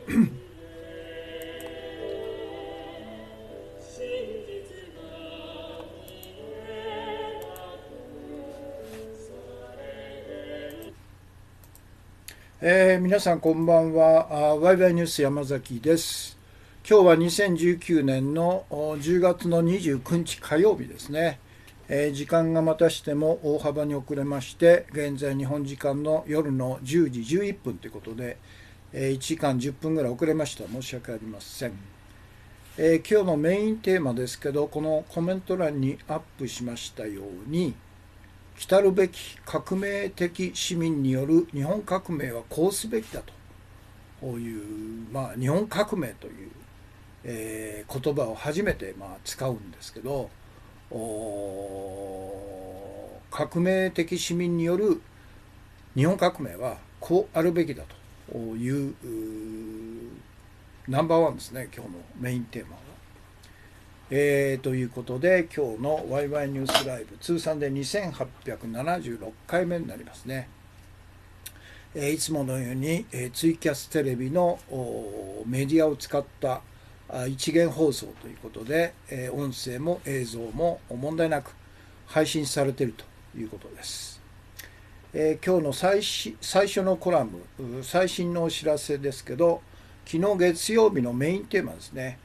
皆さんこんばんは。ワイワイニュース山崎です。今日は2019年の10月の29日火曜日ですね。時間がまたしても大幅に遅れまして、現在日本時間の夜の10時11分ということで、1時間10分ぐらい遅れました。申し訳ありません。今日のメインテーマですけど、このコメント欄にアップしましたように、来るべき革命的市民による日本革命はこうすべきだという、日本革命という、言葉を初めて使うんですけど、革命的市民による日本革命はこうあるべきだというナンバーワンですね、今日のメインテーマは。ということで今日のワイワイニュースライブ通算で2876回目になりますね。いつものようにツイキャステレビのメディアを使った一元放送ということで音声も映像も問題なく配信されているということです。今日の最初のコラム最新のお知らせですけど、昨日月曜日のメインテーマですね。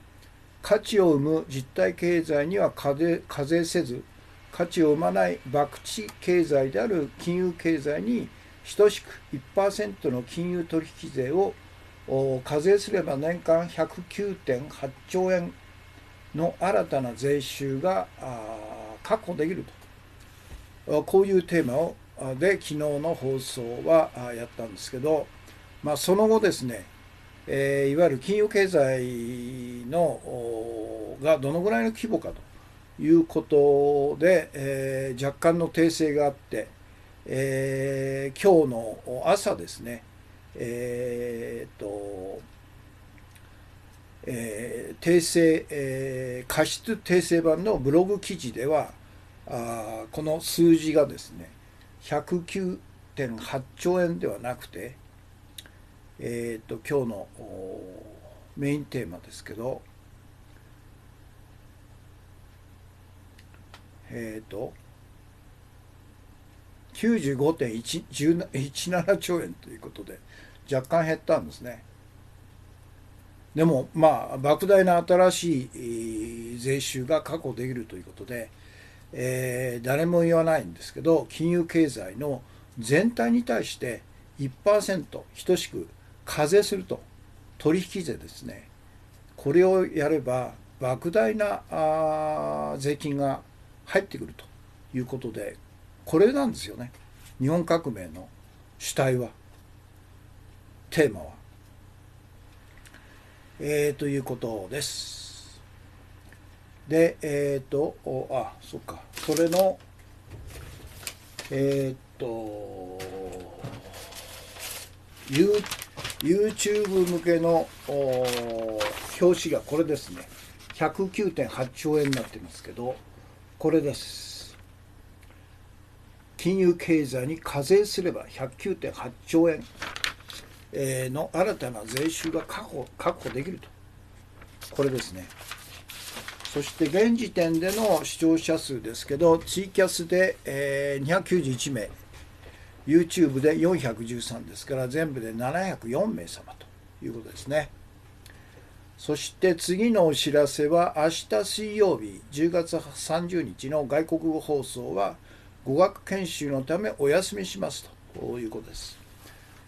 価値を生む実体経済には課税せず、価値を生まない博打経済である金融経済に等しく 1% の金融取引税を課税すれば年間 109.8 兆円の新たな税収が確保できると、こういうテーマで昨日の放送はやったんですけど、その後ですね、いわゆる金融経済のがどのぐらいの規模かということで、若干の訂正があって、今日の朝ですね、訂正、過失訂正版のブログ記事ではこの数字がですね 109.8 兆円ではなくて、今日のメインテーマですけど、95.17 兆円ということで若干減ったんですね。でも莫大な新しい税収が確保できるということで、誰も言わないんですけど、金融経済の全体に対して 1% 等しく課税すると、取引税ですね、これをやれば莫大な税金が入ってくるということで、これなんですよね、日本革命の主体は、テーマは。ということです。で、そっか、それの、YouTube 向けの表紙がこれですね。109.8 兆円になってますけど、これです。金融経済に課税すれば 109.8 兆円の新たな税収が確保できると。これですね。そして現時点での視聴者数ですけど、ツイキャスで291名、YouTube で413ですから、全部で704名様ということですね。そして次のお知らせは、明日水曜日10月30日の外国語放送は語学研修のためお休みしますということです。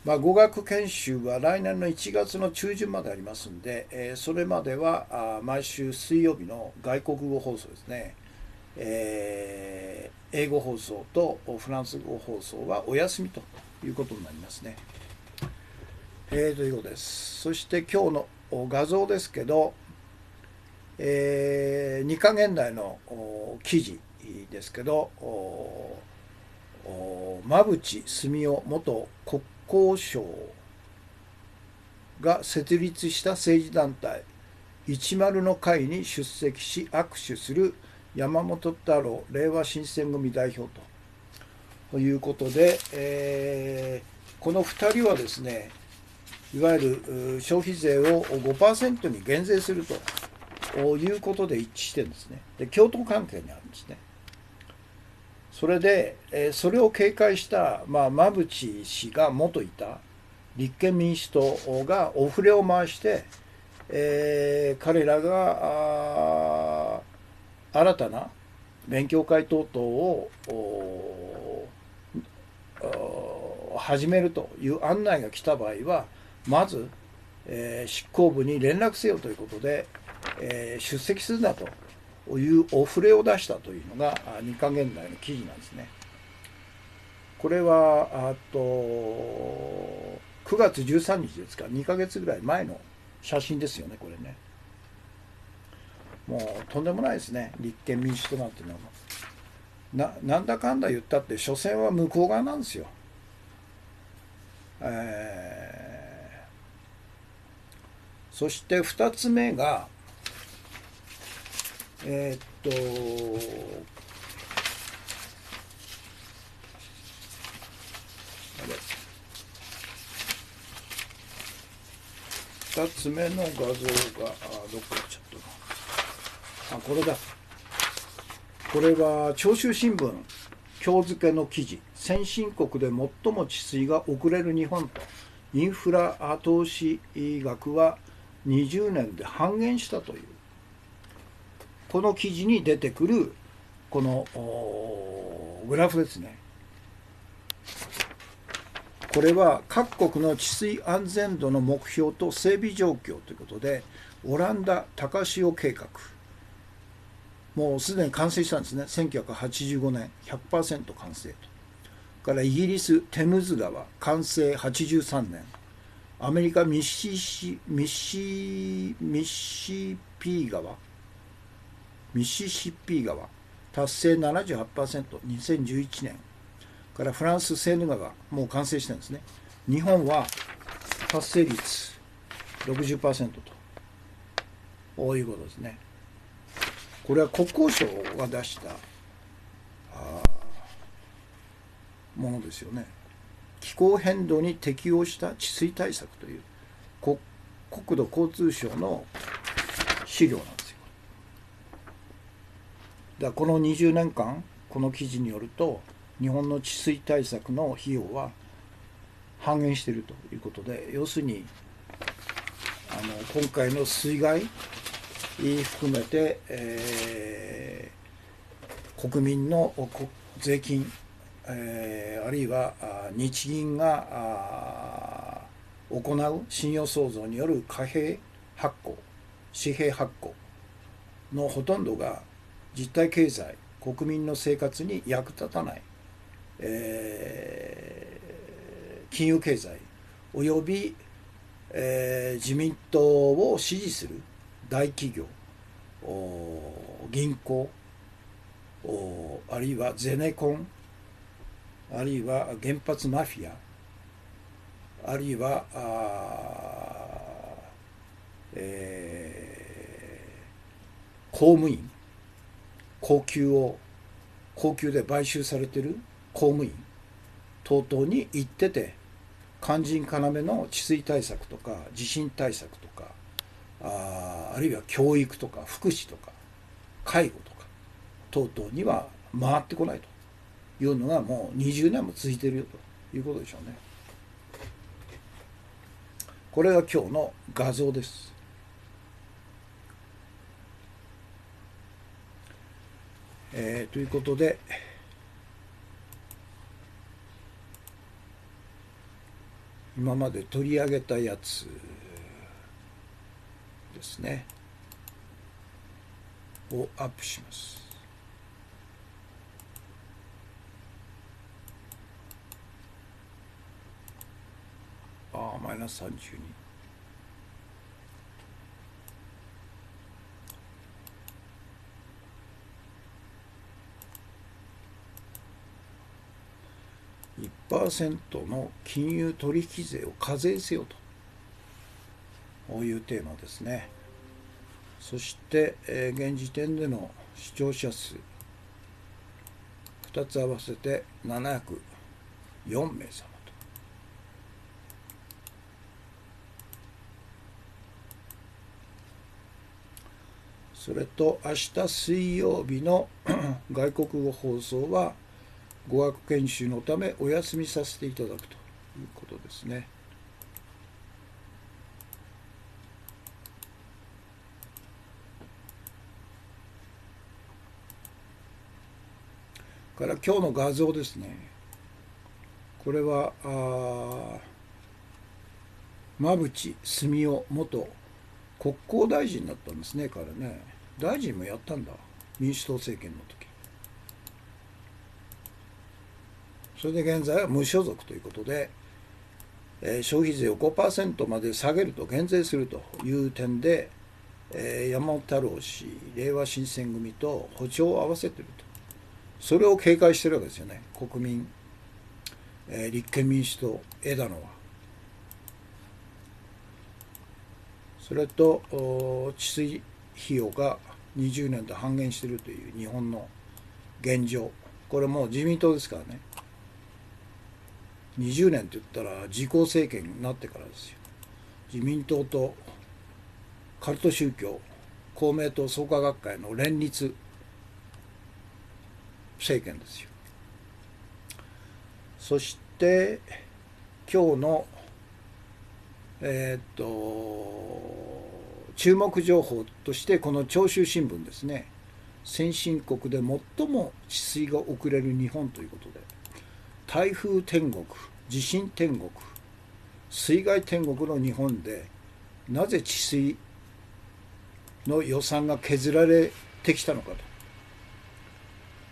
語学研修は来年の1月の中旬までありますんで、それまでは毎週水曜日の外国語放送ですね、英語放送とフランス語放送はお休みということになりますね。ということです。そして今日の画像ですけど、2か現代の記事ですけど、馬淵澄夫元国交省が設立した政治団体10の会に出席し握手する山本太郎令和新選組代表ということで、この2人はですね、いわゆる消費税を 5% に減税するということで一致してるんですね。で、共闘関係にあるんですね。それで、それを警戒した、馬淵氏が元いた立憲民主党がお触れを回して、彼らが新たな勉強会等々を始めるという案内が来た場合は、まず、執行部に連絡せよということで、出席するなというお触れを出したというのが日刊現代の記事なんですね。これは9月13日ですか、2ヶ月ぐらい前の写真ですよね、これね。もうとんでもないですね、立憲民主党なんていうのは。なんだかんだ言ったって、所詮は向こう側なんですよ。そして2つ目が、あれ2つ目の画像がどっか行っちゃったな。これだ。これは長州新聞今日付の記事、先進国で最も治水が遅れる日本とインフラ投資額は20年で半減したという、この記事に出てくるこのグラフですね。これは各国の治水安全度の目標と整備状況ということで、オランダ高潮計画、もうすでに完成したんですね。1985年 100% 完成と。からイギリステムズ川完成83年、アメリカミシシッピー川達成 78%2011 年からフランスセーヌ川もう完成してるんですね。日本は達成率 60% ということですね。これは国交省が出したものですよね。気候変動に適応した治水対策という国土交通省の資料なんですよ。だからこの20年間、この記事によると、日本の治水対策の費用は半減しているということで、要するに今回の水害含めて、国民の税金、あるいは日銀が行う信用創造による貨幣発行、紙幣発行のほとんどが実体経済、国民の生活に役立たない、金融経済および、自民党を支持する大企業、銀行、あるいはゼネコン、あるいは原発マフィア、あるいは公務員、高級で買収されている公務員等々に行ってて、肝心要の治水対策とか地震対策とか、あるいは教育とか福祉とか介護とか等々には回ってこないというのがもう20年も続いているよということでしょうね。これが今日の画像です。ということで、今まで取り上げたやつですねをアップします。マイナス32。1% の金融取引税を課税せよというテーマですね。そして、現時点での視聴者数2つ合わせて704名様それと明日水曜日の外国語放送は語学研修のためお休みさせていただくということですね。から今日の画像ですね。これは馬淵澄夫元国交大臣だったんですね、彼ね。大臣もやったんだ、民主党政権の時。それで現在は無所属ということで、消費税を 5% まで下げると、減税するという点で、山本太郎氏、れいわ新選組と歩調を合わせていると。それを警戒しているわけですよね、国民、立憲民主党、枝野は。それと治水費用が20年で半減しているという日本の現状、これもう自民党ですからね。20年って言ったら自公政権になってからですよ。自民党とカルト宗教、公明党創価学会の連立政権ですよ。そして今日の注目情報としてこの長州新聞ですね。先進国で最も治水が遅れる日本ということで、台風天国、地震天国、水害天国の日本でなぜ治水の予算が削られてきたのか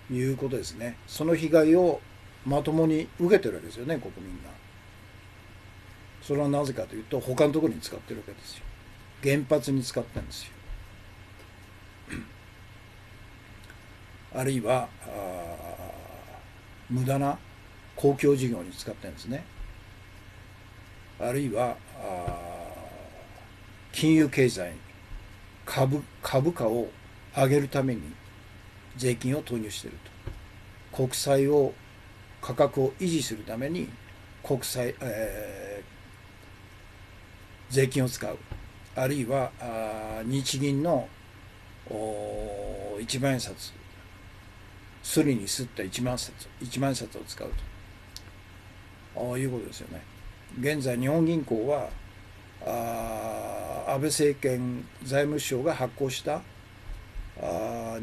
ということですね。その被害をまともに受けてるわけですよね、国民が。それはなぜかというと、他のところに使ってるわけですよ。原発に使ってるんですよ。あるいは無駄な公共事業に使ってるんですね。あるいは金融経済、株価を上げるために税金を投入していると。国債を価格を維持するために国債、税金を使う。あるいは日銀の一万円札、すりにすった一万円札を使うということですよね。現在日本銀行は安倍政権財務省が発行した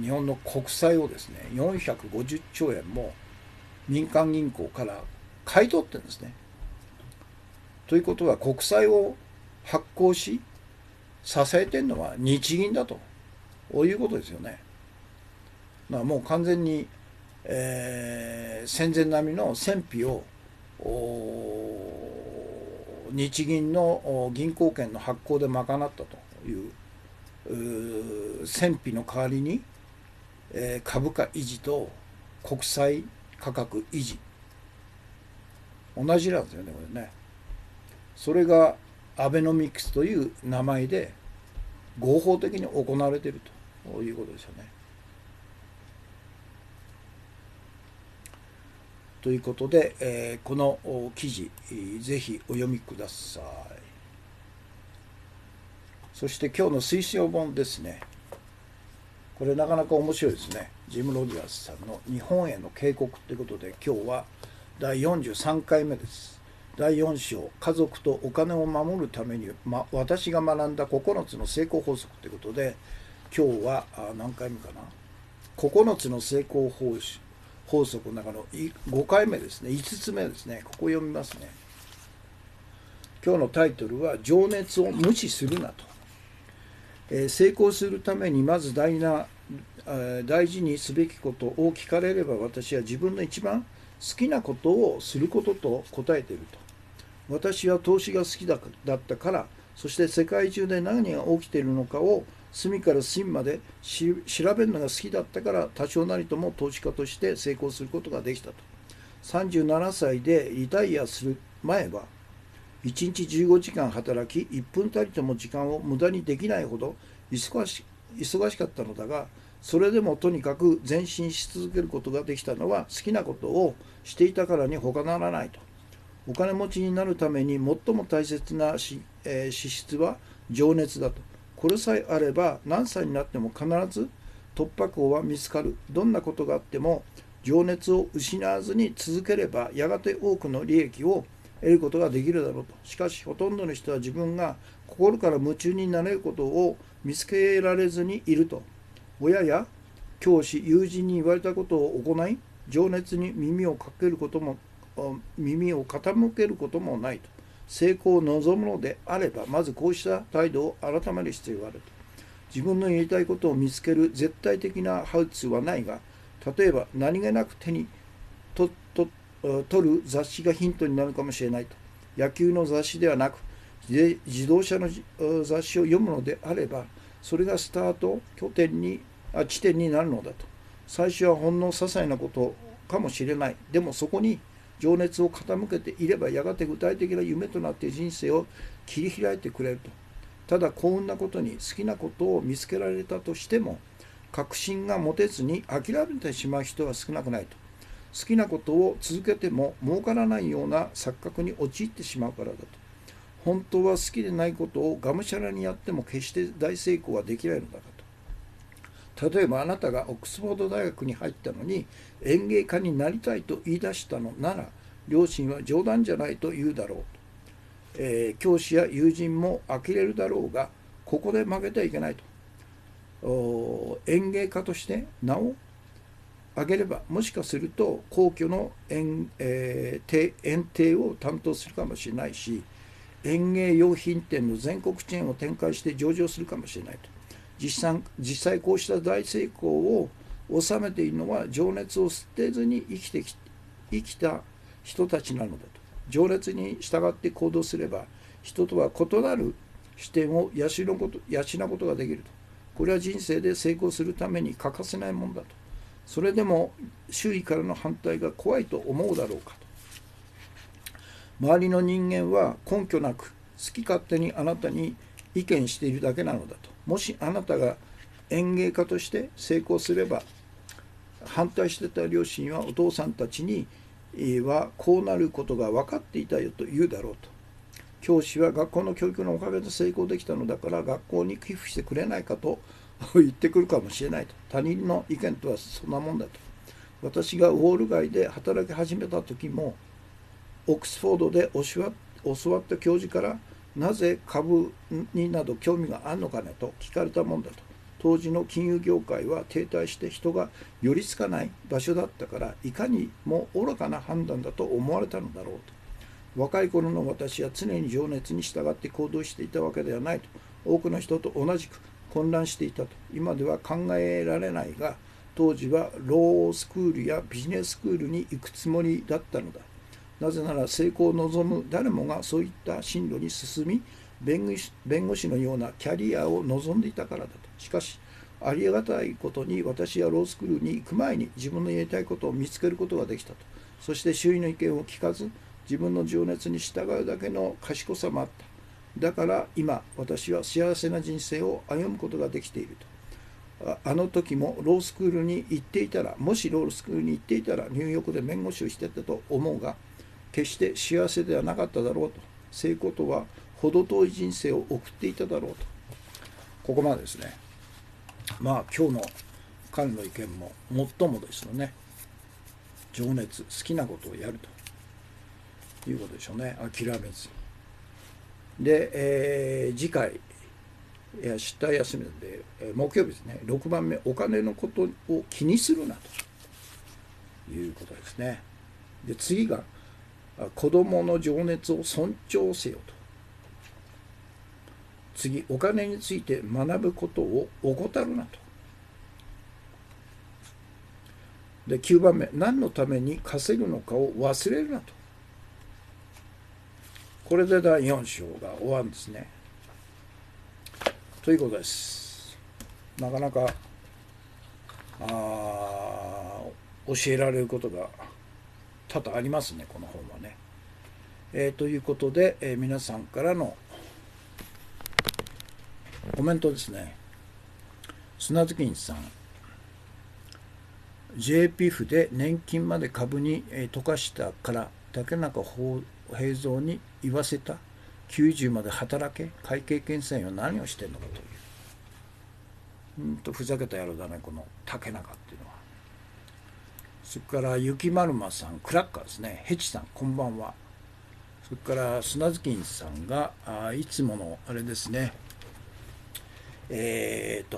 日本の国債をですね、450兆円も民間銀行から買い取ってるんですね。ということは国債を発行し支えてるのは日銀だということですよね。もう完全に、戦前並みの戦費を日銀の銀行券の発行で賄ったという戦費の代わりに、株価維持と国債価格維持、同じなんですよね、これね。それがアベノミクスという名前で合法的に行われているということですよね。ということで、この記事ぜひお読みください。そして今日の推奨本ですね。これなかなか面白いですね。ジム・ロジャースさんの日本への警告ということで、今日は第43回目です。第4章、家族とお金を守るために、私が学んだ9つの成功法則ということで、今日は何回目かな、9つの成功法則の中の5回目ですね、5つ目ですね。ここ読みますね。今日のタイトルは情熱を無視するなと。成功するためにまず大事にすべきことを聞かれれば、私は自分の一番好きなことをすることと答えていると。私は投資が好きだったから、そして世界中で何が起きているのかを隅から隅まで調べるのが好きだったから、多少なりとも投資家として成功することができたと。37歳でリタイアする前は1日15時間働き、1分たりとも時間を無駄にできないほど忙しかったのだが、それでもとにかく前進し続けることができたのは好きなことをしていたからに他ならないと。お金持ちになるために最も大切な資質は情熱だと。これさえあれば何歳になっても必ず突破口は見つかる。どんなことがあっても情熱を失わずに続ければやがて多くの利益を得ることができるだろうと。しかしほとんどの人は自分が心から夢中になれることを見つけられずにいると。親や教師、友人に言われたことを行い、情熱に耳を傾けることもないと。成功を望むのであれば、まずこうした態度を改める必要があると。自分のやりたいことを見つける絶対的なハウツーはないが、例えば何気なく手に取る雑誌がヒントになるかもしれないと。野球の雑誌ではなく、自動車の雑誌を読むのであれば、それがスタート地点になるのだと。最初はほんの些細なことかもしれない。でもそこに情熱を傾けていれば、やがて具体的な夢となって人生を切り開いてくれると。ただ幸運なことに好きなことを見つけられたとしても、確信が持てずに諦めてしまう人は少なくないと。好きなことを続けても儲からないような錯覚に陥ってしまうからだと。本当は好きでないことをがむしゃらにやっても決して大成功はできないのだかと。例えばあなたがオックスフォード大学に入ったのに園芸家になりたいと言い出したのなら、両親は冗談じゃないと言うだろうと。教師や友人も呆れるだろうが、ここで負けてはいけないと。園芸家として名を上げれば、もしかすると皇居の園庭を担当するかもしれないし、園芸用品店の全国チェーンを展開して上場するかもしれないと。実際こうした大成功を収めているのは、情熱を捨てずに生きた人たちなのだと。情熱に従って行動すれば、人とは異なる視点を養うことができると。これは人生で成功するために欠かせないものだと。それでも周囲からの反対が怖いと思うだろうかと。周りの人間は根拠なく好き勝手にあなたに意見しているだけなのだと。もしあなたが園芸家として成功すれば、反対してた両親はお父さんたちにはこうなることが分かっていたよと言うだろうと。教師は学校の教育のおかげで成功できたのだから学校に寄付してくれないかと言ってくるかもしれないと。他人の意見とはそんなもんだと。私がウォール街で働き始めた時も、オックスフォードで教わった教授からなぜ株になど興味があるのかねと聞かれたもんだと。当時の金融業界は停滞して人が寄りつかない場所だったから、いかにも愚かな判断だと思われたのだろうと。若い頃の私は常に情熱に従って行動していたわけではないと。多くの人と同じく混乱していたと。今では考えられないが、当時はロースクールやビジネススクールに行くつもりだったのだ。なぜなら成功を望む誰もがそういった進路に進み、弁護士のようなキャリアを望んでいたからだと。しかしありがたいことに、私はロースクールに行く前に自分のやりたいことを見つけることができたと。そして周囲の意見を聞かず、自分の情熱に従うだけの賢さもあった。だから今私は幸せな人生を歩むことができていると。あの時もロースクールに行っていたら、もしロースクールに行っていたらニューヨークで弁護士をしていたと思うが、決して幸せではなかっただろうと。成功とは程遠い人生を送っていただろうと。ここまでですね。今日の彼の意見も最もですよね。情熱、好きなことをやるということでしょうね。諦めずに。で、次回出退休みなんで、木曜日ですね。6番目、お金のことを気にするなということですね。で、次が子供の情熱を尊重せよと。次、お金について学ぶことを怠るなと。で、9番目、何のために稼ぐのかを忘れるなと。これで第4章が終わるんですね。ということです。なかなか教えられることが多々ありますね、この本はね。ということで、皆さんからのコメントですね。砂月金さん、JPF で年金まで株に溶かしたから竹中平蔵に言わせた。90まで働け、会計検査員は何をしてんのかというふざけた野郎だね、この竹中っていうのは。それから雪丸馬さん、クラッカーですね。ヘチさん、こんばんは。それから砂月金さんがいつものあれですね、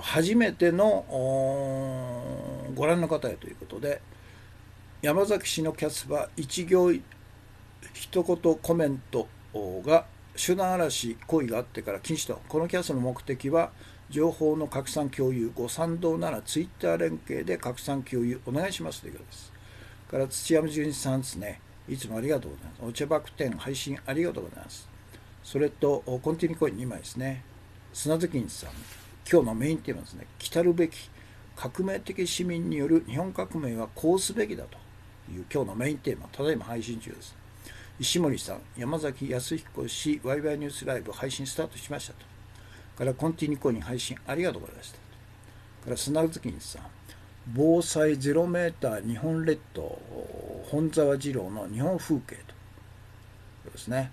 初めてのご覧の方へということで、山崎氏のキャスは一行一言コメントが集団嵐行為があってから禁止と。このキャスの目的は情報の拡散共有、ご賛同ならツイッター連携で拡散共有お願いしますということです。から土山純一さんですね、いつもありがとうございます。お茶バク転配信ありがとうございます。それとコンティニューコイン2枚ですね。砂月金さん、今日のメインテーマですね。来るべき革命的市民による日本革命はこうすべきだという今日のメインテーマ、ただいま配信中です。石森さん、山崎康彦氏、ワイワイニュースライブ配信スタートしましたと。からコンティニューコイン配信ありがとうございました。から砂月金さん、防災ゼロメーター日本列島、本沢二郎の日本風景とですね。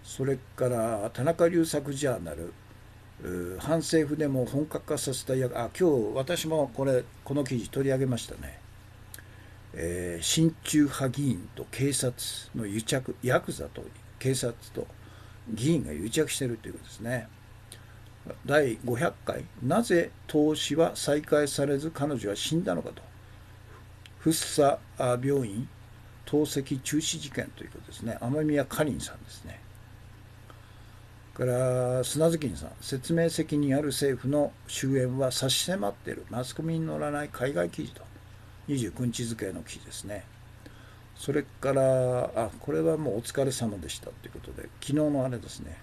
それから田中龍作ジャーナル、反政府デモを本格化させた今日私もこの記事取り上げましたね。親中派議員と警察の癒着、ヤクザと警察と議員が癒着しているということですね。第500回、なぜ投資は再開されず彼女は死んだのかと。福生病院透析中止事件ということですね。雨宮かりんさんですね。から砂月さん、説明責任ある政府の終焉は差し迫っている、マスコミに載らない海外記事と。29日付の記事ですね。それからこれはもうお疲れ様でしたということで、昨日のあれですね、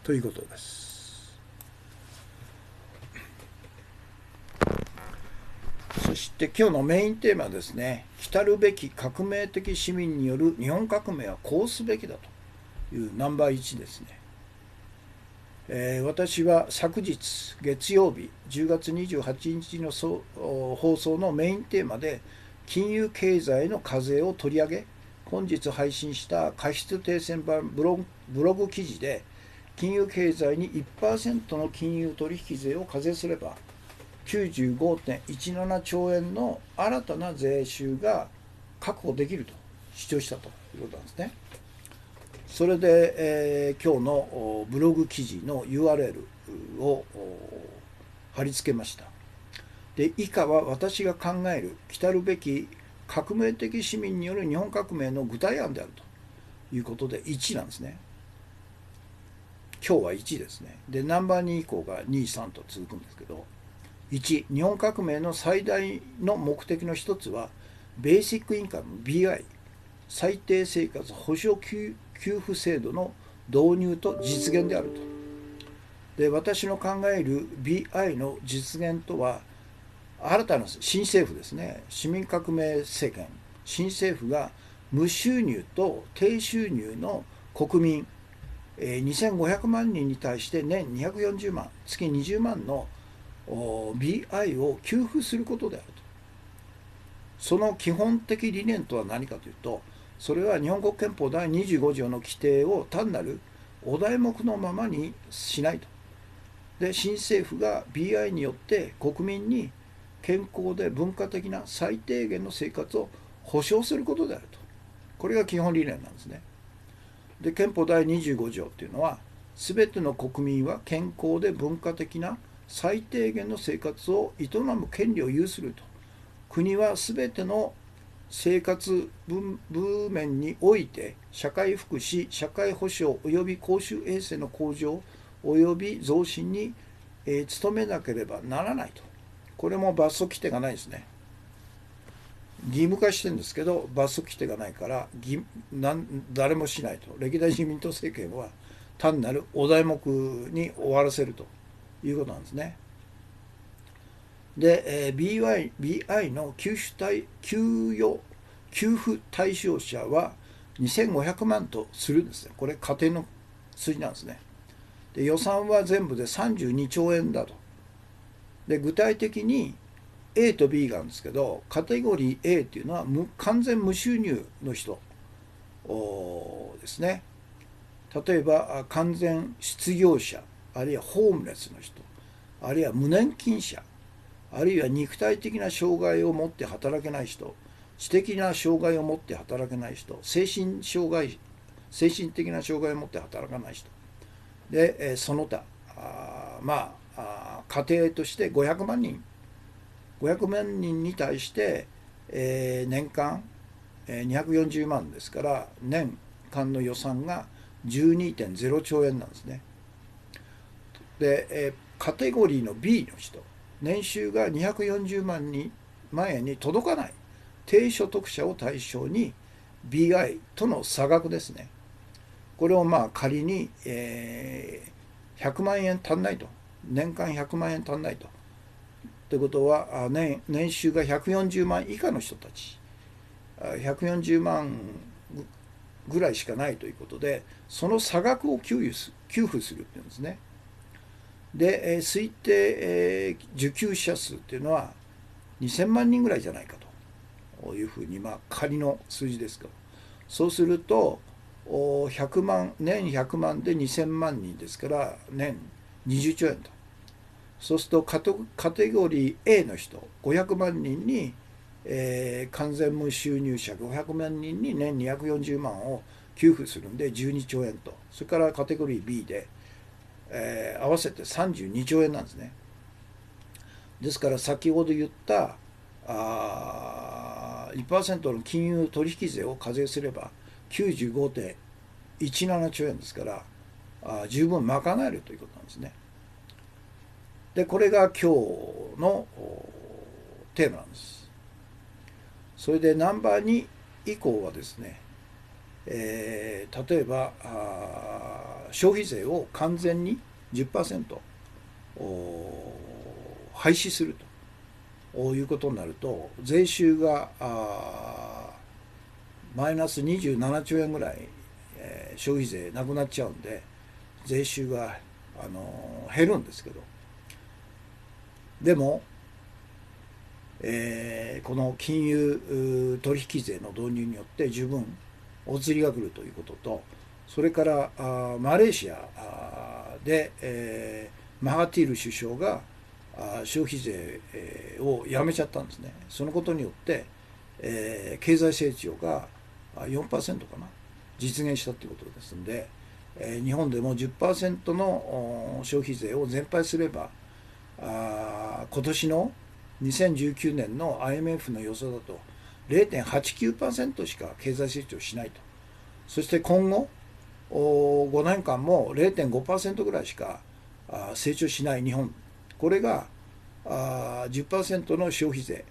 ということです。そして今日のメインテーマですね、来るべき革命的市民による日本革命はこうすべきだというナンバー1ですね。私は昨日月曜日10月28日の放送のメインテーマで金融経済の課税を取り上げ、本日配信した過失訂正版ブログ記事で、金融経済に 1% の金融取引税を課税すれば 95.17 兆円の新たな税収が確保できると主張したということなんですね。それで、今日のブログ記事の URL を貼り付けました。で、以下は私が考える来るべき革命的市民による日本革命の具体案であるということで1なんですね。今日は1ですね。で、ナンバー2以降が2、3と続くんですけど、1、日本革命の最大の目的の一つは、ベーシックインカム BI、最低生活保障給付制度の導入と実現であると。で、私の考える BI の実現とは、新たな新政府ですね、市民革命政権、新政府が無収入と低収入の国民、2500万人に対して年240万、月20万の BI を給付することであると。その基本的理念とは何かというと、それは日本国憲法第25条の規定を単なるお題目のままにしないと。で、新政府が BI によって国民に健康で文化的な最低限の生活を保障することであると。これが基本理念なんですね。で、憲法第25条っていうのは、すべての国民は健康で文化的な最低限の生活を営む権利を有すると。国はすべての生活部面において社会福祉、社会保障及び公衆衛生の向上及び増進に努めなければならないと。これも罰則規定がないですね。義務化してるんですけど、罰則規定がないから誰もしないと。歴代自民党政権は単なるお題目に終わらせるということなんですね。で、BI の給付対象者は2500万とするんですね。これ家庭の数字なんですね。で、予算は全部で32兆円だと。で、具体的に A と B があるんですけど、カテゴリー A っていうのは完全無収入の人ですね。例えば完全失業者、あるいはホームレスの人、あるいは無年金者、あるいは肉体的な障害を持って働けない人、知的な障害を持って働けない人、精神的な障害を持って働かない人で、その他家庭として500万人に対して、年間240万ですから、年間の予算が 12.0 兆円なんですね。で、カテゴリーの B の人、年収が240万円に届かない低所得者を対象に BI との差額ですね。これを仮に、100万円足んないと、年間100万円足んないと。ということは年収が140万以下の人たち、140万ぐらいしかないということで、その差額を給付するっていうんですね。で、推定、受給者数っていうのは2000万人ぐらいじゃないかというふうに、仮の数字ですけど、そうすると年100万で2000万人ですから年20兆円と。そうするとカテゴリー A の人500万人に、完全無収入者500万人に年240万を給付するんで12兆円と。それからカテゴリー B で、合わせて32兆円なんですね。ですから先ほど言った2% の金融取引税を課税すれば 95.17 兆円ですから十分賄えるということなんですね。でこれが今日のテーマなんです。それでナンバー2以降はですね、例えば消費税を完全に 10% 廃止するということになると、税収がマイナス27兆円ぐらい、消費税なくなっちゃうんで税収が減るんですけど、でも、この金融取引税の導入によって十分お釣りが来るということと、それからマレーシアで、マハティール首相が消費税をやめちゃったんですね。そのことによって、経済成長が 4% かな実現したということですので、日本でも 10% の消費税を全廃すれば今年の2019年の IMF の予想だと 0.89% しか経済成長しないと。そして今後5年間も 0.5% ぐらいしか成長しない日本、これが10% の消費税、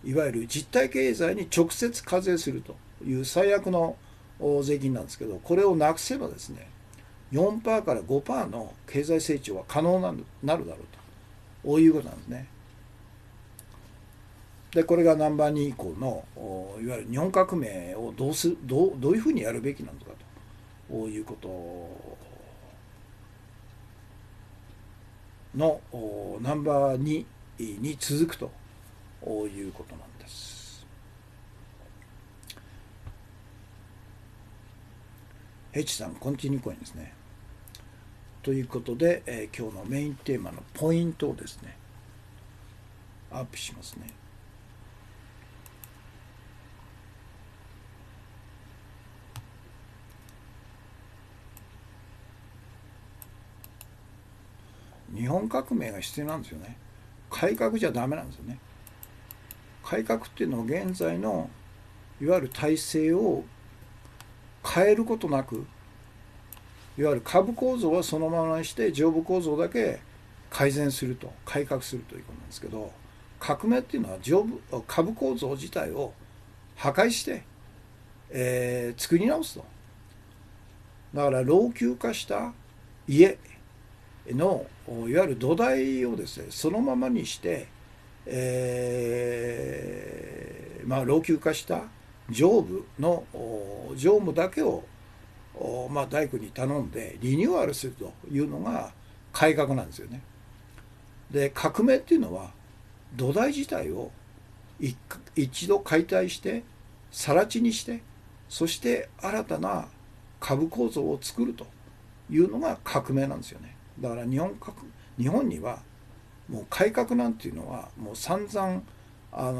いわゆる実体経済に直接課税するという最悪の税金なんですけど、これをなくせばですね 4% から 5% の経済成長は可能になるだろうということなんですね。でこれがナンバー2以降のいわゆる日本革命をどういうふうにやるべきなのかということのナンバー2に続くということなんです。H さんコンティニューコインですね。ということで、今日のメインテーマのポイントをですねアップしますね。日本革命が必要なんですよね。改革じゃダメなんですよね。改革っていうのは現在のいわゆる体制を変えることなく、いわゆる株構造はそのままにして上部構造だけ改善すると、改革するということなんですけど、革命っていうのは株構造自体を破壊して、作り直すと。だから老朽化した家のいわゆる土台をですねそのままにして、老朽化した上部だけを大工に頼んでリニューアルするというのが改革なんですよね。で革命っていうのは土台自体を一度解体して更地にして、そして新たな株構造を作るというのが革命なんですよね。だから日本にはもう改革なんていうのはもう散々あ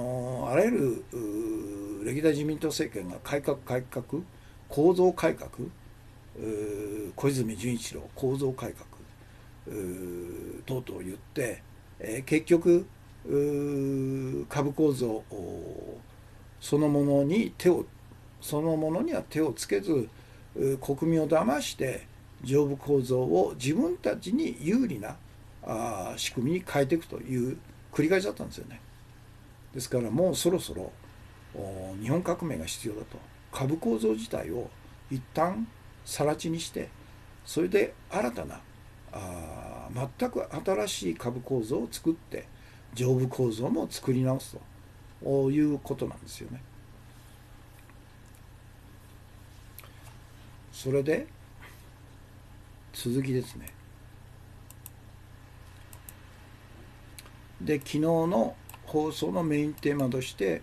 らゆる歴代自民党政権が改革構造改革、小泉純一郎構造改革等々言って、結局株構造そのものには手をつけず、国民を騙して上部構造を自分たちに有利な仕組みに変えていくという繰り返しだったんですよね。ですからもうそろそろ日本革命が必要だと。株構造自体を一旦更地にして、それで新たな全く新しい株構造を作って上部構造も作り直すということなんですよね。それで続きですね。で昨日の放送のメインテーマとして、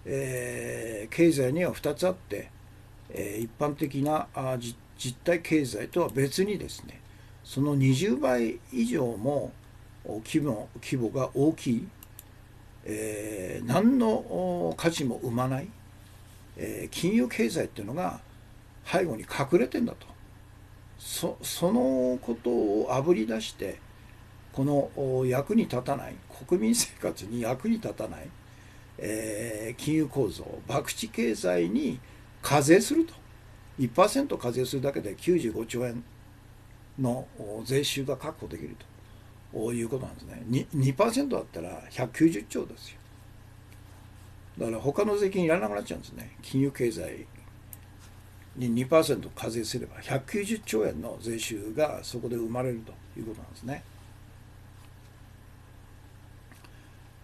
経済には2つあって、一般的な実体経済とは別にですね、その20倍以上も規模が大きい、何の価値も生まない、金融経済っていうのが背後に隠れてんだと。そのことをあぶり出して、この役に立たない、国民生活に役に立たない、金融構造、博打経済に課税すると。1% 課税するだけで95兆円の税収が確保できるということなんですね。2% だったら190兆ですよ。だから他の税金いらなくなっちゃうんですね。金融経済に 2% 課税すれば190兆円の税収がそこで生まれるということなんですね。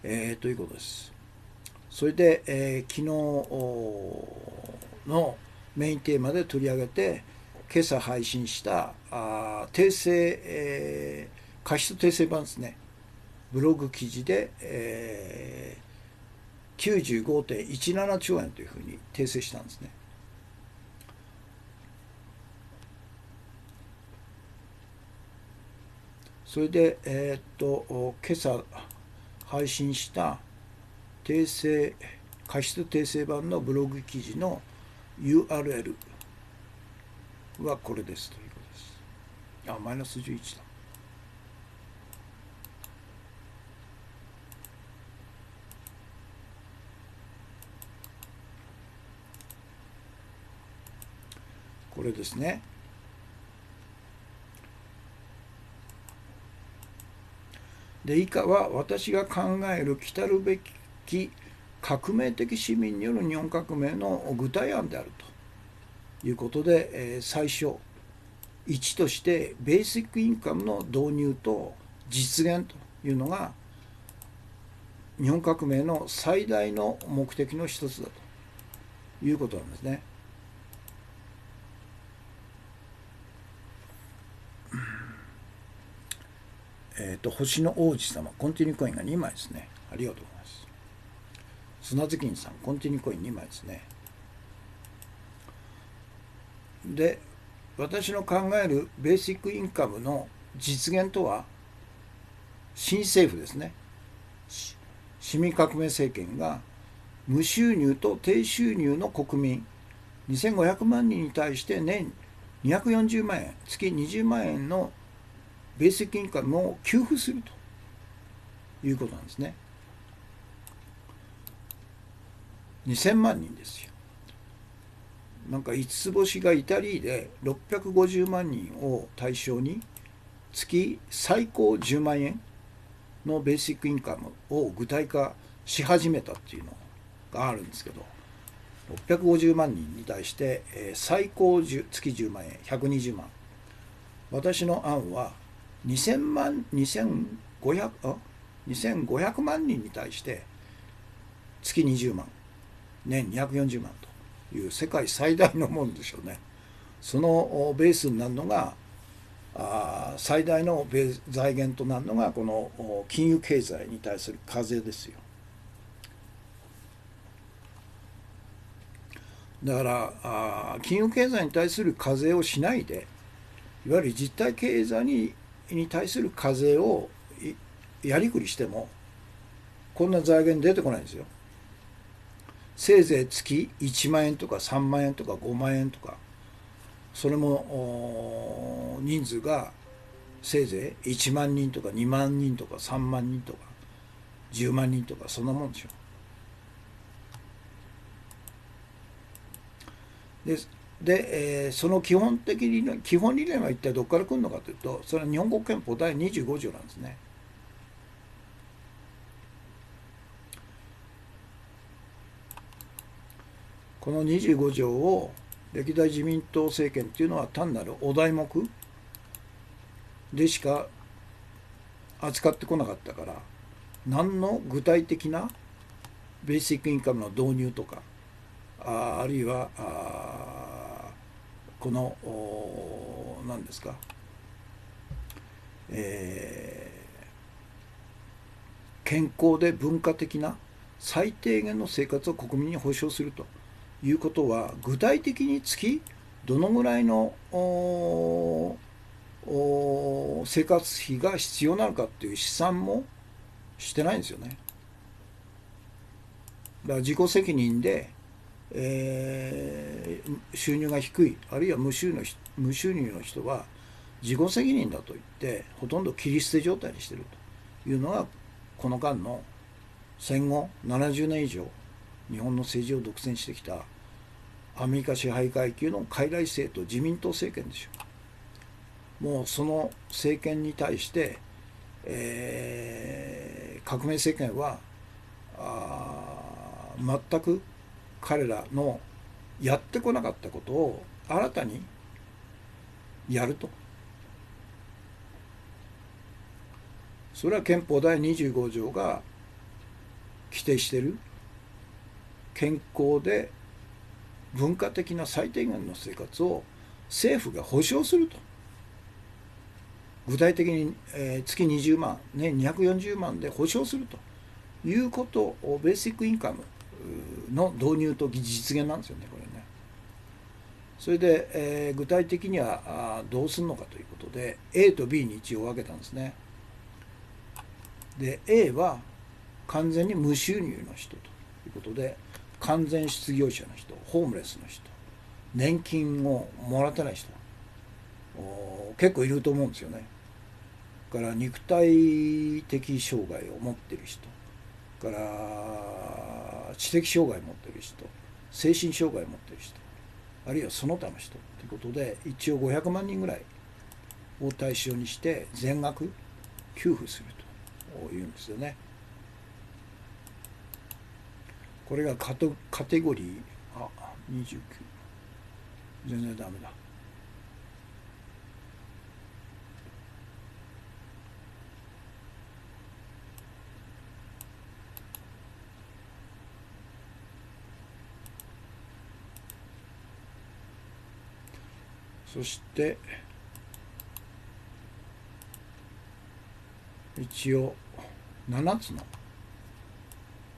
ということです。それで、昨日のメインテーマで取り上げて、今朝配信した訂正、過失訂正版ですね、ブログ記事で、95.17 兆円というふうに訂正したんですね。それで、今朝配信した過失訂正版のブログ記事の URL はこれですということです。マイナス11だ。これですね。で以下は私が考える来たるべき革命的市民による日本革命の具体案であるということで、最初1としてベーシックインカムの導入と実現というのが日本革命の最大の目的の一つだということなんですね。星の王子様コンティニューコインが2枚ですね。ありがとうございます。砂月金さんコンティニューコイン2枚ですね。で私の考えるベーシックインカムの実現とは、新政府ですね、市民革命政権が無収入と低収入の国民2500万人に対して年240万円月20万円のベーシックインカムを給付するということなんですね。2000万人ですよ。なんか5つ星がイタリーで650万人を対象に月最高10万円のベーシックインカムを具体化し始めたっていうのがあるんですけど、650万人に対して最高月10万円120万。私の案は2500万人に対して月20万年240万という世界最大のものでしょうね。そのベースになるのが最大の財源となるのがこの金融経済に対する課税ですよ。だから金融経済に対する課税をしないで、いわゆる実体経済に対する課税をやりくりしてもこんな財源出てこないんですよ。せいぜい月1万円とか3万円とか5万円とか、それも人数がせいぜい1万人とか2万人とか3万人とか10万人とか、そんなもんでしょ。その基本理念は一体どこから来るのかというと、それは日本国憲法第25条なんですね。この25条を歴代自民党政権というのは単なるお題目でしか扱ってこなかったから、何の具体的なベーシックインカムの導入とか、あるいはこの何ですか、健康で文化的な最低限の生活を国民に保障するということは、具体的に月どのぐらいの生活費が必要なのかっていう試算もしてないんですよね。だから自己責任で、収入が低い、あるいは無収入の人は自己責任だと言ってほとんど切り捨て状態にしているというのが、この間の戦後70年以上日本の政治を独占してきたアメリカ支配階級の傀儡政党、自民党政権でしょう。もうその政権に対して、革命政権は全く彼らのやってこなかったことを新たにやると。それは憲法第25条が規定している健康で文化的な最低限の生活を政府が保障すると。具体的に、月20万、年240万で保障するということを、ベーシックインカムの導入と実現なんですよね、これね。それで、具体的にはどうするのかということで A と B に一応分けたんですね。で A は完全に無収入の人ということで、完全失業者の人、ホームレスの人、年金をもらってない人結構いると思うんですよね。から肉体的障害を持っている人から知的障害を持っている人、精神障害を持っている人、あるいはその他の人ということで、一応500万人ぐらいを対象にして全額給付するというんですよね。これがカテゴリー29、全然ダメだ。そして一応7つの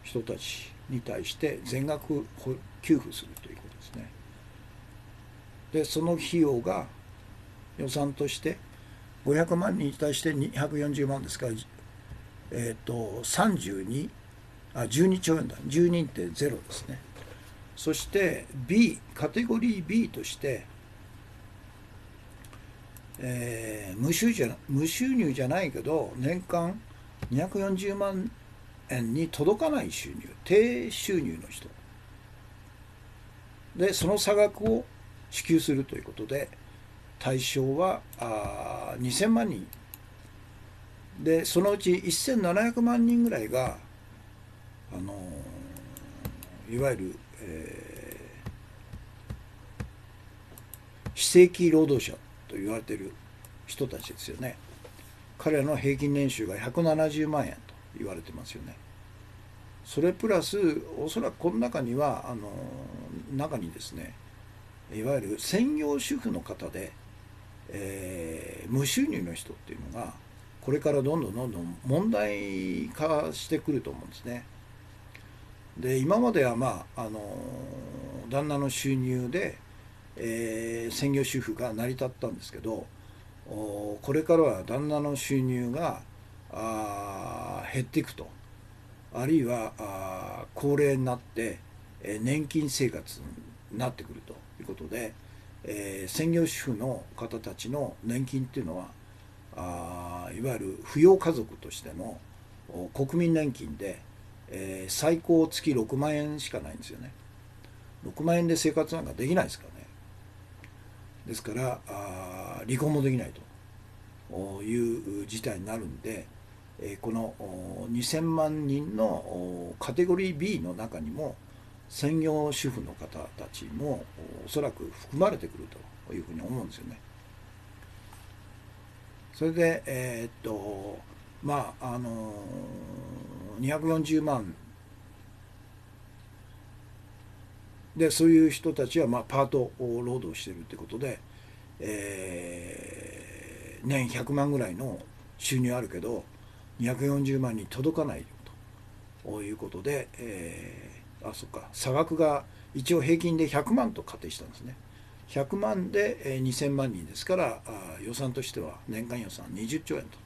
人たちに対して全額給付するということですね。でその費用が予算として500万人に対して240万ですから、12兆円だ、12.0ですね。そして B カテゴリー B として、無収入じゃないけど年間240万円に届かない収入、低収入の人で、その差額を支給するということで、対象は2000万人で、そのうち1700万人ぐらいがいわゆる、非正規労働者と言われている人たちですよね。彼らの平均年収が170万円と言われてますよね。それプラスおそらくこの中には中にですね、いわゆる専業主婦の方で、無収入の人っていうのがこれからどんどん問題化してくると思うんですね。で今までは旦那の収入で、専業主婦が成り立ったんですけど、これからは旦那の収入が減っていくと、あるいは高齢になって、年金生活になってくるということで、専業主婦の方たちの年金っていうのはいわゆる扶養家族としての国民年金で、最高月6万円しかないんですよね。6万円で生活なんかできないですからね。ですから離婚もできないという事態になるんで、この2000万人のカテゴリー B の中にも専業主婦の方たちもおそらく含まれてくるというふうに思うんですよね。それで240万で、そういう人たちはパート労働してるってことで、年100万ぐらいの収入あるけど240万に届かないよということで、そっか、差額が一応平均で100万と仮定したんですね。100万で2000万人ですから、予算としては年間予算20兆円と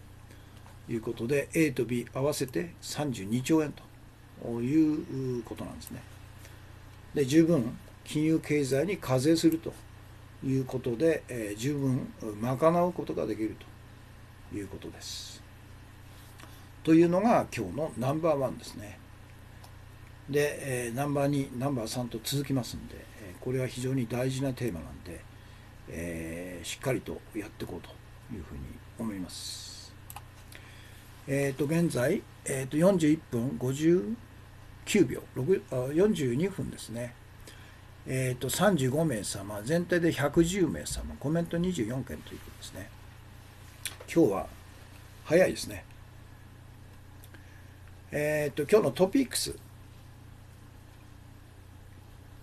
いうことで A と B 合わせて32兆円ということなんですね。で十分金融経済に課税するということで、十分賄うことができるということです。というのが今日のナンバーワンですね。で、ナンバー2、ナンバー3と続きますんで、これは非常に大事なテーマなんで、しっかりとやっていこうというふうに思います。現在、41分59秒、42分ですね。35名様、全体で110名様、コメント24件ということですね。今日は早いですね。今日のトピックス、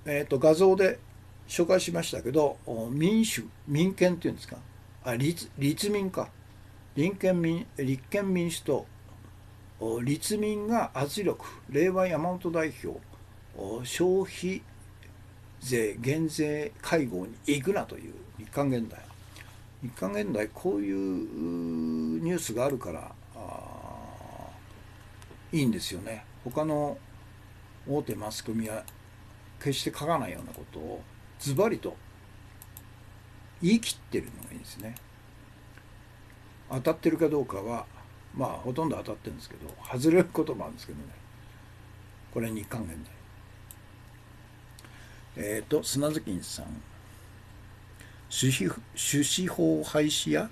画像で紹介しましたけど、民権っていうんですか、立民か、立憲民主党、立民が圧力、令和山本代表、消費税減税会合に行くなという日刊現代。日刊現代、こういうニュースがあるからいいんですよね。他の大手マスコミは決して書かないようなことをズバリと言い切ってるのがいいですね。当たってるかどうかはほとんど当たってるんですけど、外れることもあるんですけどね。これ日刊現代。砂月さん、種子法廃止や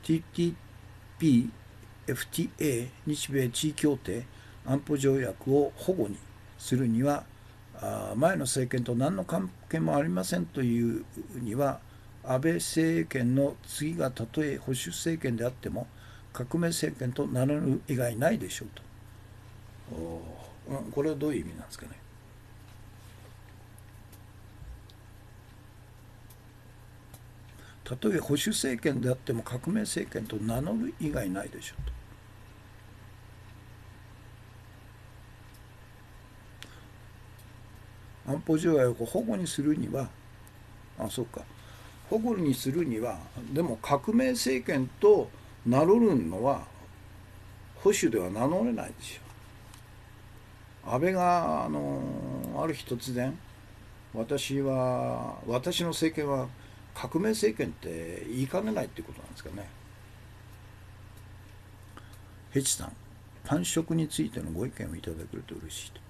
TTP、FTA、日米地位協定、安保条約を保護にするには前の政権と何の関係もありませんというには、安倍政権の次がたとえ保守政権であっても革命政権と名乗る以外ないでしょうと。これはどういう意味なんですかね。たとえ保守政権であっても革命政権と名乗る以外ないでしょうと。安保条約を保護にするには、そうか、保護にするには、でも革命政権と名乗るのは保守では名乗れないでしょう。安倍がある日突然、私の政権は革命政権って言いかねないっていうことなんですかね。ヘチさん、パン食についてのご意見をいただけると嬉しいと。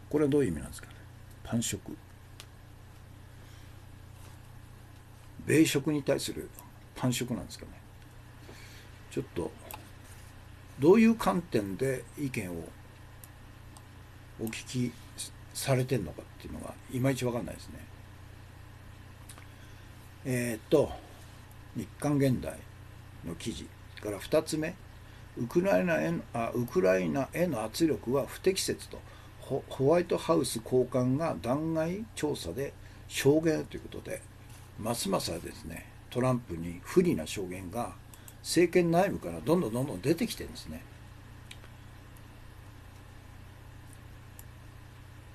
これはどういう意味なんですかね。パン食、米食に対するパン食なんですかね。ちょっとどういう観点で意見をお聞きされてるのかっていうのがいまいち分かんないですね。日刊現代の記事から2つ目、ウクライナへの圧力は不適切とホワイトハウス高官が弾劾調査で証言ということで、ますますですね、トランプに不利な証言が政権内部からどんどん出てきてるんですね。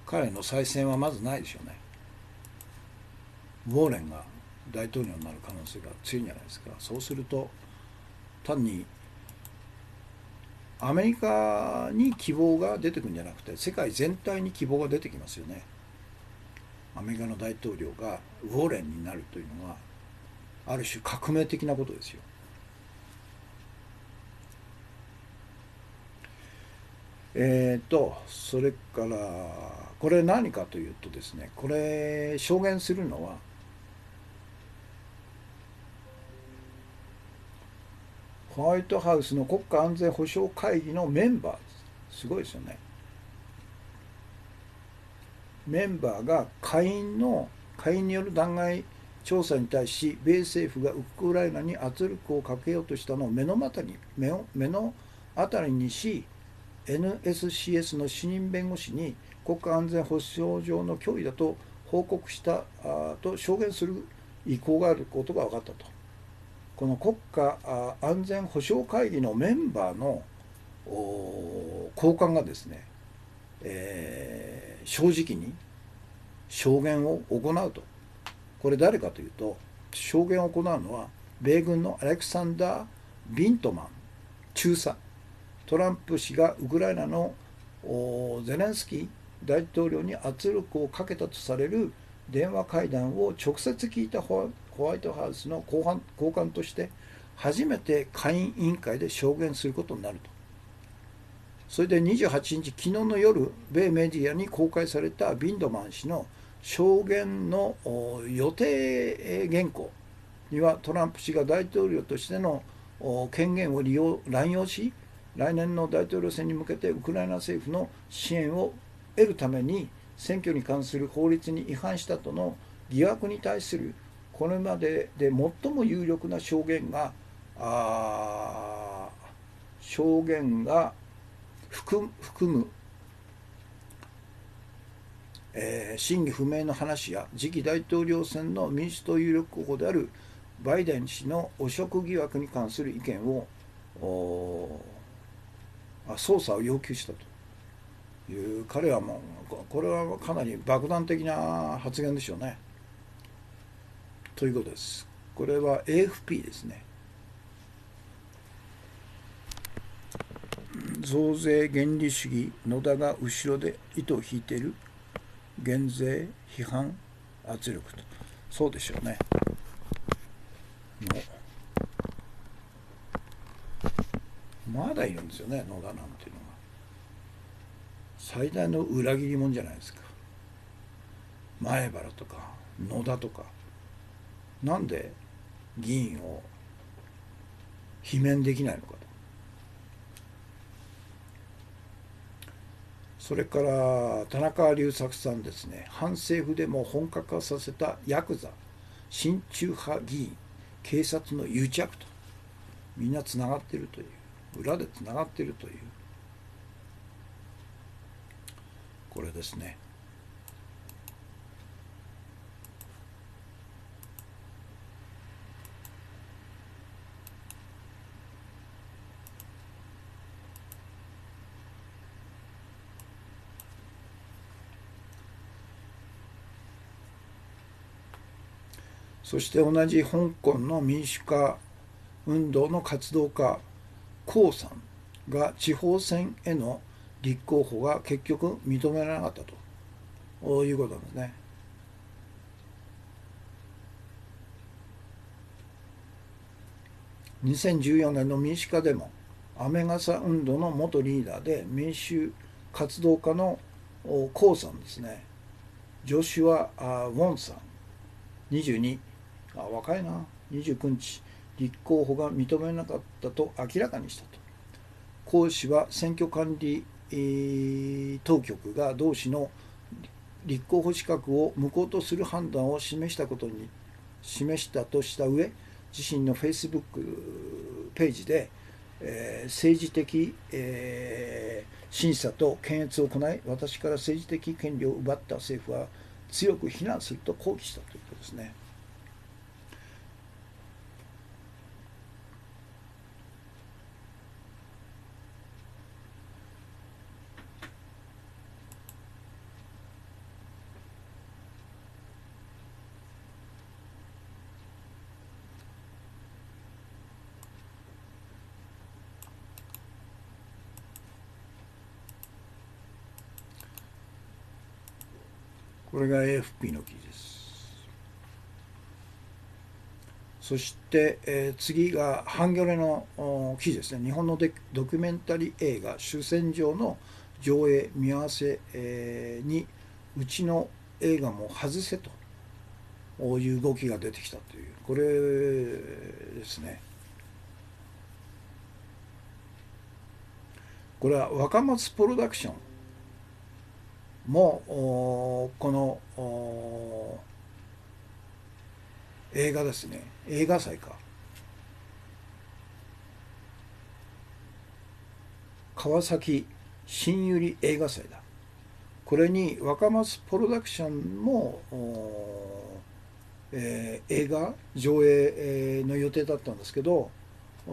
彼の再選はまずないでしょうね。ウォーレンが大統領になる可能性が強いんじゃないですか。そうすると単にアメリカに希望が出てくるんじゃなくて世界全体に希望が出てきますよね。アメリカの大統領がウォーレンになるというのはある種革命的なことですよ。それからこれ何かというとですね、これ証言するのはホワイトハウスの国家安全保障会議のメンバーです。すごいですよね。メンバーが下院による弾劾調査に対し米政府がウクライナに圧力をかけようとしたのを目の当たりにし、 NSCS の主任弁護士に国家安全保障上の脅威だと報告したと証言する意向があることが分かったと。この国家安全保障会議のメンバーの高官がですね、正直に証言を行うと。これ誰かというと、証言を行うのは米軍のアレクサンダー・ビントマン中佐。トランプ氏がウクライナのゼレンスキー大統領に圧力をかけたとされる電話会談を直接聞いたホワイトハウスの高官として初めて下院委員会で証言することになると。それで28日、昨日の夜、米メディアに公開されたビンドマン氏の証言の予定原稿には、トランプ氏が大統領としての権限を乱用し、来年の大統領選に向けてウクライナ政府の支援を得るために選挙に関する法律に違反したとの疑惑に対するこれまでで最も有力な証言が含む、真偽不明の話や次期大統領選の民主党有力候補であるバイデン氏の汚職疑惑に関する意見を捜査を要求したという、彼はもうこれはかなり爆弾的な発言でしょうね。ということです。これは AFP ですね。増税原理主義、野田が後ろで糸を引いている減税批判圧力と。そうでしょうね。まだいるんですよね、野田なんていうのが。最大の裏切り者じゃないですか。前原とか野田とか、なんで議員を罷免できないのかと。それから田中隆作さんですね、反政府でも本格化させたヤクザ、親中派議員、警察の癒着と、みんなつながっているという、裏でつながっているという、これですね。そして同じ香港の民主化運動の活動家江さんが地方選への立候補が結局認められなかったということなんですね。2014年の民主化デモ、雨傘運動の元リーダーで民主活動家の江さんですね、ジョシュア・ウォンさん22、若いな、29日、立候補が認めなかったと明らかにしたと。江氏は選挙管理当局が同氏の立候補資格を無効とする判断を示したとした上、自身のフェイスブックページで、政治的、審査と検閲を行い、私から政治的権利を奪った政府は強く非難すると抗議したということですね。これが AFP の記事です。そして、次がハンギョレの記事ですね。日本のドキュメンタリー映画主戦場の上映見合わせ、にうちの映画も外せという動きが出てきたという、これですね。これは若松プロダクションもこの映画ですね、映画祭か、川崎新百合映画祭だ。これに若松プロダクションも映画上映の予定だったんですけど、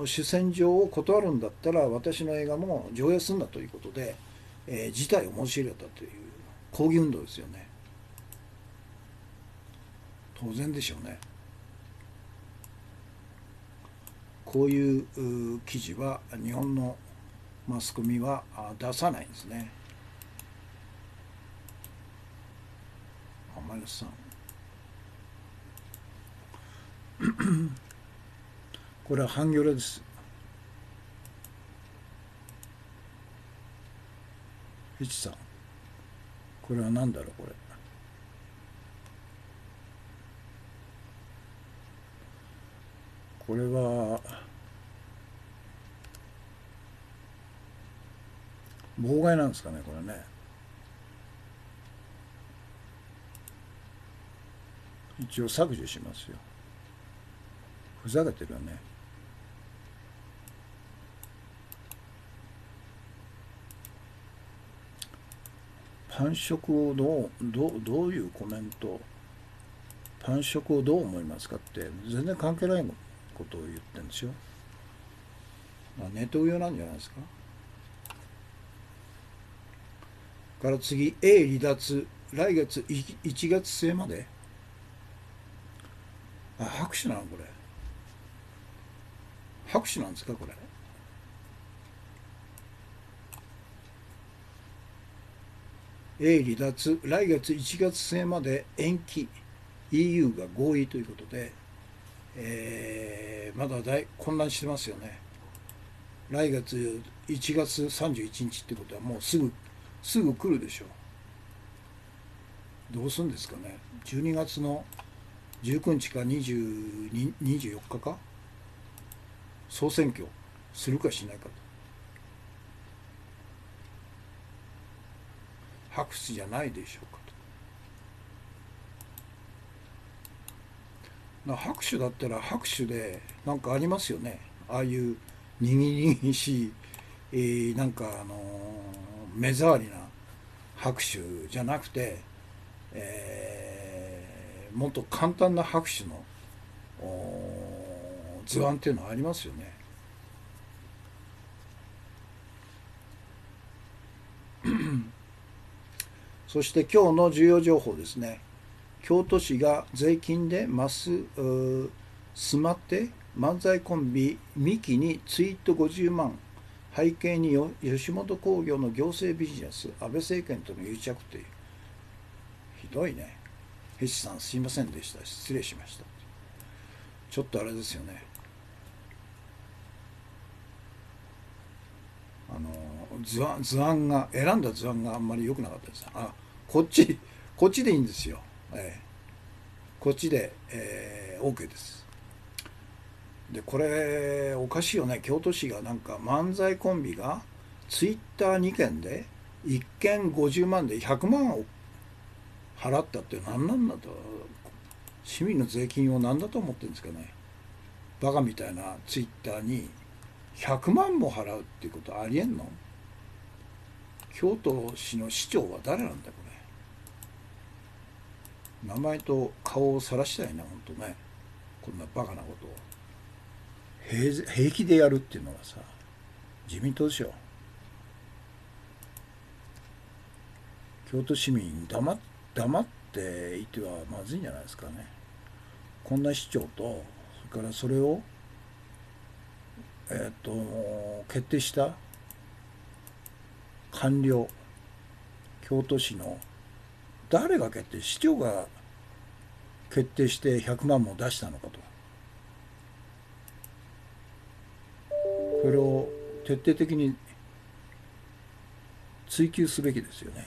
主戦場を断るんだったら私の映画も上映するんだということで、事態を申し入れたという抗議運動ですよね。当然でしょうね。こういう記事は日本のマスコミは出さないんですね。マイナス3。これはハンギョレです。ヒチさん、これは何だろう。これは妨害なんですかね、これね。一応削除しますよ。ふざけてるよね。パン食をどういうコメント、パン食をどう思いますかって全然関係ないことを言ってるんですよ。ネトウヨなんじゃないですか。から次 A 離脱、来月1月末まで。拍手なのこれ。拍手なんですかこれ。A 離脱、来月1月末まで延期、EU が合意ということで、まだ混乱してますよね。来月1月31日ってことはもうすぐ来るでしょう。どうするんですかね。12月の19日か24日か総選挙するかしないかと。拍手じゃないでしょうかと。拍手だったら拍手でなんかありますよね。ああいう握りしい、なんか目障りな拍手じゃなくて、もっと簡単な拍手の図案っていうのはありますよね。そして今日の重要情報ですね。京都市が税金でスマテ漫才コンビミキにツイート50万、背景に吉本興業の行政ビジネス、安倍政権との癒着という。ひどいね。ヘシさんすいませんでした、失礼しました。ちょっとあれですよね。図案が選んだ図案があんまり良くなかったです。こっちでいいんですよ。こっちで、OK です。でこれおかしいよね。京都市がなんか漫才コンビがツイッター2件で1件50万で100万を払ったって何なんだと。市民の税金を何だと思ってるんですかね。バカみたいなツイッターに100万も払うっていうことありえんの。京都市の市長は誰なんだこれ。名前と顔を晒したいな本当ね。こんなバカなことを平気でやるっていうのはさ、自民党でしょ。京都市民黙っていてはまずいんじゃないですかね。こんな市長と、それからそれを決定した官僚、京都市の誰が決定、市長が決定して100万も出したのかと。これを徹底的に追及すべきですよね。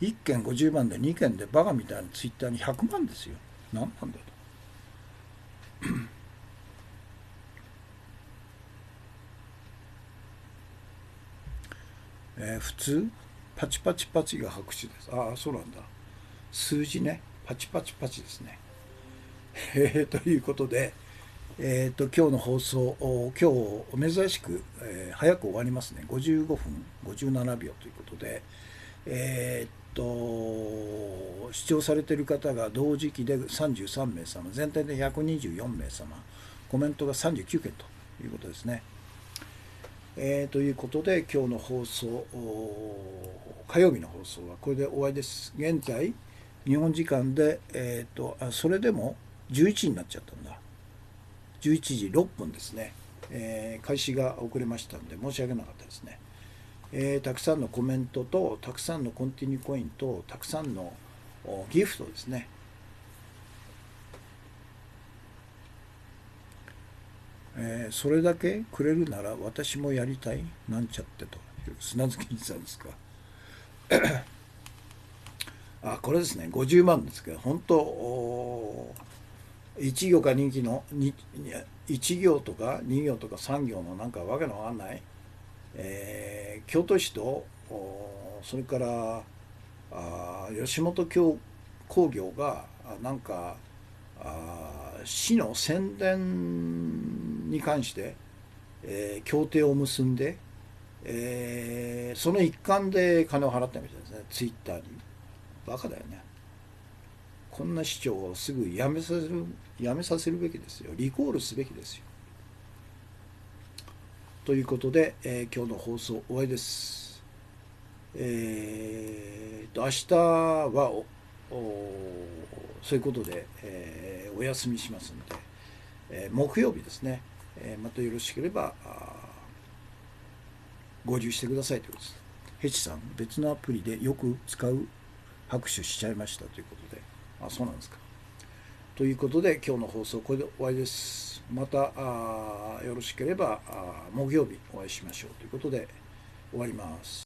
1件50万で2件でバカみたいなツイッターに100万ですよ。何なんだと。普通パチパチパチが拍手です。ああ、そうなんだ。数字ね。パチパチパチですね。ということで、今日の放送、今日珍しく、早く終わりますね。55分57秒ということで、視聴されている方が同時期で33名様、全体で124名様、コメントが39件ということですね。ということで、今日の放送、火曜日の放送はこれで終わりです。現在、日本時間で、それでも11時になっちゃったんだ。11時6分ですね。開始が遅れましたので、申し訳なかったですね。たくさんのコメントと、たくさんのコンティニューコインと、たくさんのギフトですね。それだけくれるなら私もやりたいなんちゃってという砂月兄さんですか。あ、これですね、50万ですけど、本当1行か2行の1行とか2行とか3行のなんかわけのわかんない、京都市とそれから吉本興業がなんか市の宣伝に関して、協定を結んで、その一環で金を払ったみたいですね、ツイッターに。バカだよね。こんな市長をすぐ辞めさせるべきですよ。リコールすべきですよ。ということで、今日の放送終わりです。明日はそういうことで、お休みしますので、木曜日ですね、またよろしければ合流してくださいということです。ヘチさん、別のアプリでよく使う拍手しちゃいましたということで、あ、そうなんですか。ということで、今日の放送これで終わりです。またよろしければ木曜日お会いしましょうということで終わります。